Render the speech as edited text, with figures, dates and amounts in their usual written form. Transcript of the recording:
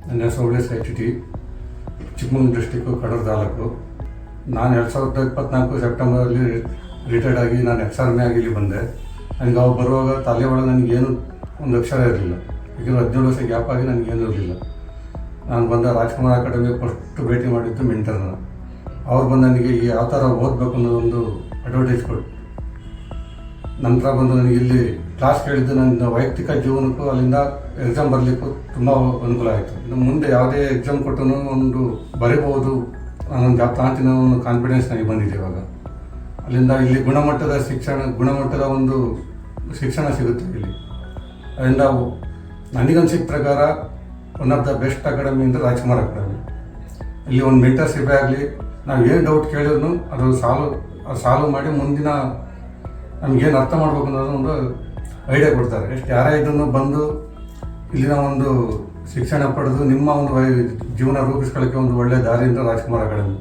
ನನ್ನ ಹೆಸರು ಒಳ್ಳೆಸ್ H T, Chikkamagaluru district, Kadur taluk. ನಾನು 2024 ಸೆಪ್ಟೆಂಬರಲ್ಲಿ ರಿಟೈರ್ಡ್ ಆಗಿ ನಾನು ಎಕ್ಸ್-ಆರ್ಮಿ ಆಗಿ ಇಲ್ಲಿ ಬಂದೆ. ನನಗೆ ಅವು ಬರುವಾಗ ತಲೆ ಒಳಗೆ ನನಗೇನು ಒಂದು ಅಕ್ಷರ ಇರಲಿಲ್ಲ. ಈಗ 17 ವರ್ಷ ಗ್ಯಾಪ್ ಆಗಿ ನನಗೇನು ಇರಲಿಲ್ಲ. ನಾನು ಬಂದ ರಾಜ್ಕುಮಾರ್ ಅಕಾಡೆಮಿ ಫಸ್ಟ್ ಭೇಟಿ ಮಾಡಿದ್ದು ಮೆಂಟರ್ನ. ಅವ್ರು ಬಂದು ನನಗೆ ಯಾವ ಥರ ಓದಬೇಕು ಅನ್ನೋದೊಂದು ಅಡ್ವರ್ಟೈಸ್ ಕೊಟ್ಟು ನಂತರ ಬಂದು ನನಗೆ ಇಲ್ಲಿ ಕ್ಲಾಸ್ ಕೇಳಿದ್ದು ನನ್ನ ವೈಯಕ್ತಿಕ ಜೀವನಕ್ಕೂ ಅಲ್ಲಿಂದ ಎಕ್ಸಾಮ್ ಬರಲಿಕ್ಕೂ ತುಂಬ ಅನುಕೂಲ ಆಯಿತು. ಇನ್ನು ಮುಂದೆ ಯಾವುದೇ ಎಕ್ಸಾಮ್ ಕೊಟ್ಟರೂ ಒಂದು ಬರೀಬಹುದು ನಾನು ಜಾಬ್ ತಾಂತಿನ ಒಂದು ಕಾನ್ಫಿಡೆನ್ಸ್ ನನಗೆ ಬಂದಿದೆ ಇವಾಗ. ಅಲ್ಲಿಂದ ಇಲ್ಲಿ ಗುಣಮಟ್ಟದ ಒಂದು ಶಿಕ್ಷಣ ಸಿಗುತ್ತೆ ಇಲ್ಲಿ. ಅದರಿಂದ ನನಗನ್ಸಿದ ಪ್ರಕಾರ one of the best academy ಅಂದರೆ ರಾಜ್ಕುಮಾರ್ ಅಕಾಡೆಮಿ. ಇಲ್ಲಿ ಒಂದು ಮೆಂಟರ್ಶಿಪ್ ಆಗಲಿ, ನಾವು ಏನು ಡೌಟ್ ಕೇಳಿದ್ರು ಅದು ಸಾಲ್ವ್ ಮಾಡಿ ಮುಂದಿನ ನಮಗೇನು ಅರ್ಥ ಮಾಡ್ಬೇಕು ಅನ್ನೋದು ಒಂದು ಐಡಿಯಾ ಕೊಡ್ತಾರೆ. ಎಷ್ಟು ಯಾರೇ ಇದನ್ನು ಬಂದು ಇಲ್ಲಿನ ಒಂದು ಶಿಕ್ಷಣ ಪಡೆದು ನಿಮ್ಮ ಒಂದು ಜೀವನ ರೂಪಿಸ್ಕೊಳ್ಳೋಕ್ಕೆ ಒಂದು ಒಳ್ಳೆಯ ದಾರಿ ಅಂತ ರಾಜ್ಕುಮಾರ್ ಅಕಾಡೆಮಿ.